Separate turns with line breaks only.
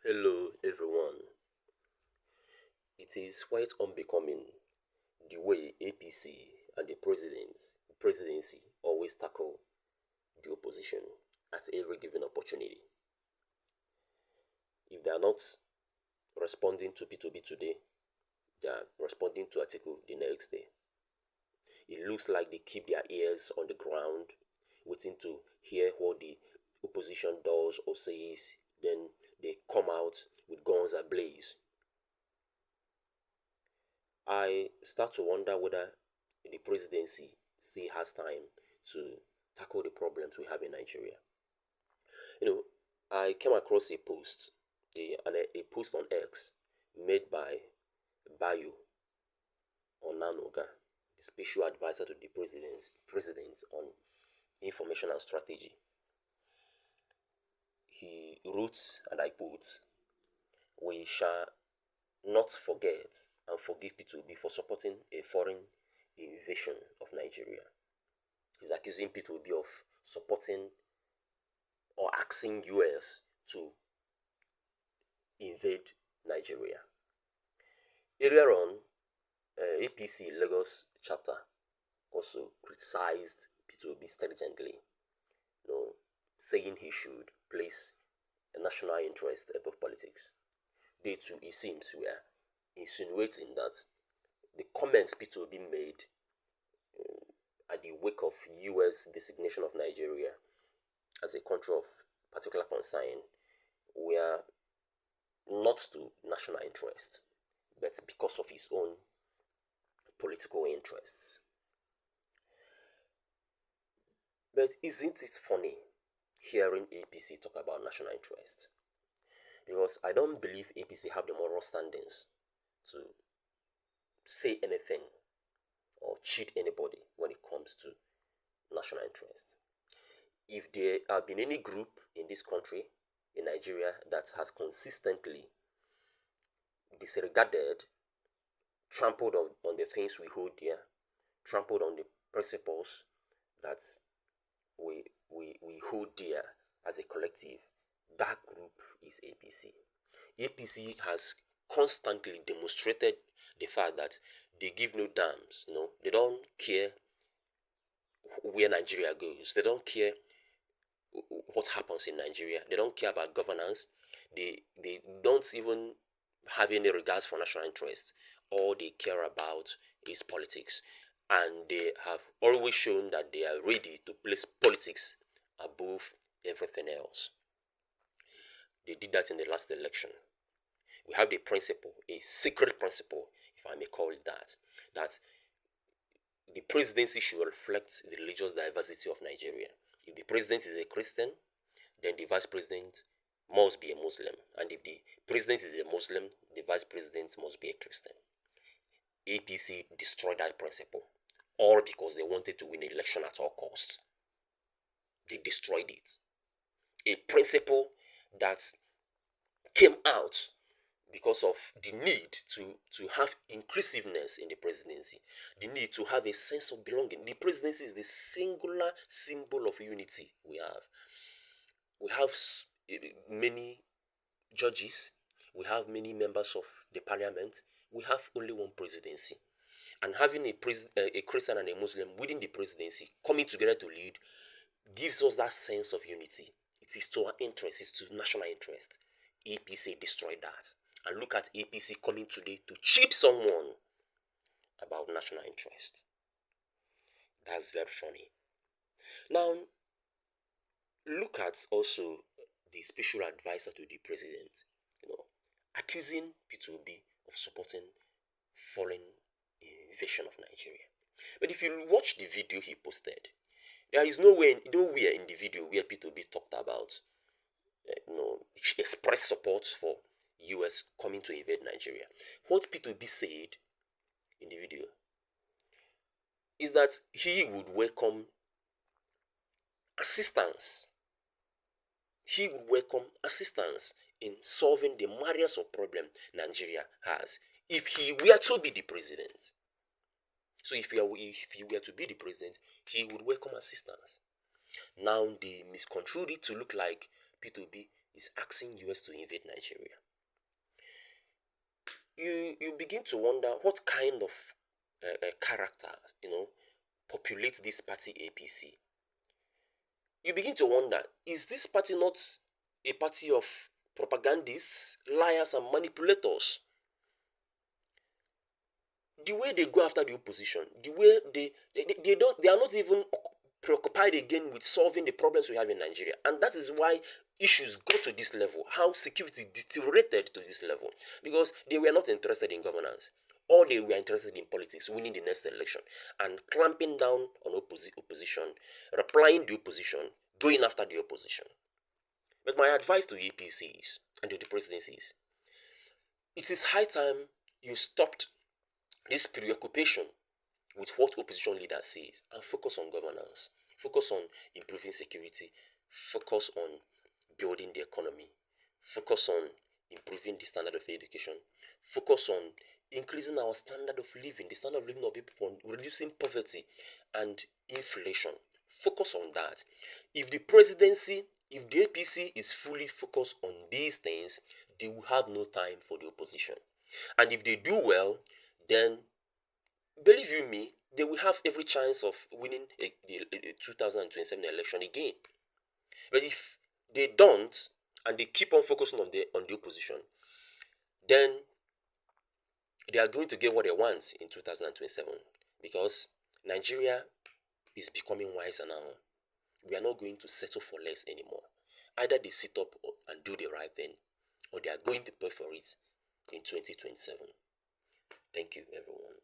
Hello everyone. It is quite unbecoming the way APC and the presidency always tackle the opposition at every given opportunity. If they are not responding to P2B today, they are responding to Article the next day. It looks like they keep their ears on the ground, waiting to hear what the opposition does or says, then they come out with guns ablaze. I start to wonder whether the presidency still has time to tackle the problems we have in Nigeria. You know, I came across a post, a post on X made by Bayo Onanoga, the special advisor to the president on information and strategy. He wrote, and I quote, "We shall not forget and forgive P2B for supporting a foreign invasion of Nigeria." He's accusing P2B of supporting or asking US to invade Nigeria. Earlier on, APC Lagos chapter also criticized P2B stringently, saying he should place a national interest above politics. They too, it seems, were insinuating that the comments P2B made at the wake of US designation of Nigeria as a country of particular concern were not to national interest, but because of his own political interests. But isn't it funny hearing APC talk about national interest? Because I don't believe APC have the moral standings to say anything or cheat anybody when it comes to national interest. If there have been any group in this country, in Nigeria, that has consistently disregarded, trampled on the things we hold dear, trampled on the principles that we hold dear as a collective, that group is APC. APC has constantly demonstrated the fact that they give no damns, they don't care where Nigeria goes, they don't care what happens in Nigeria, they don't care about governance, they don't even have any regards for national interest. All they care about is politics, and they have always shown that they are ready to place politics above everything else. They did that in the last election. We have the principle, a secret principle, if I may call it that, that the presidency should reflect the religious diversity of Nigeria. If the president is a Christian, then the vice president must be a Muslim. And if the president is a Muslim, the vice president must be a Christian. APC destroyed that principle, all because they wanted to win an election at all costs. They destroyed it. A principle that came out because of the need to have inclusiveness in the presidency, the need to have a sense of belonging. The presidency is the singular symbol of unity we have. We have many judges, we have many members of the parliament, we have only one presidency. And having a Christian and a Muslim within the presidency coming together to lead gives us that sense of unity. It is to our interest, it's to national interest. APC destroyed that. And look at APC coming today to cheat someone about national interest. That's very funny. Now, look at also the special advisor to the president, accusing P2B of supporting foreign invasion of Nigeria. But if you watch the video he posted, there is nowhere in the video where P2B talked about, expressed support for US coming to invade Nigeria. What P2B said in the video is that he would welcome assistance. He would welcome assistance in solving the myriad of problems Nigeria has if he were to be the president. So if he were to be the president, he would welcome assistance. Now they misconstrued it to look like P2B is asking US to invade Nigeria, you begin to wonder what kind of character, populates this party APC. You begin to wonder, is this party not a party of propagandists, liars, and manipulators? The way they go after the opposition, the way they are not even preoccupied again with solving the problems we have in Nigeria. And that is why issues got to this level, how security deteriorated to this level, because they were not interested in governance. All they were interested in politics, winning the next election, and clamping down on opposition, replying the opposition, going after the opposition. But my advice to APCs and to the presidency is, it is high time you stopped this preoccupation with what opposition leaders say and focus on governance, focus on improving security, focus on building the economy, focus on improving the standard of education, focus on increasing our standard of living, the standard of living of people, reducing poverty and inflation. Focus on that. If the presidency, if the APC is fully focused on these things, they will have no time for the opposition. And if they do well, then believe you me, they will have every chance of winning the 2027 election again. But if they don't, and they keep on focusing on the opposition, then they are going to get what they want in 2027, because Nigeria is becoming wiser now. We are not going to settle for less anymore. Either they sit up and do the right thing, or they are going to pay for it in 2027. Thank you, everyone.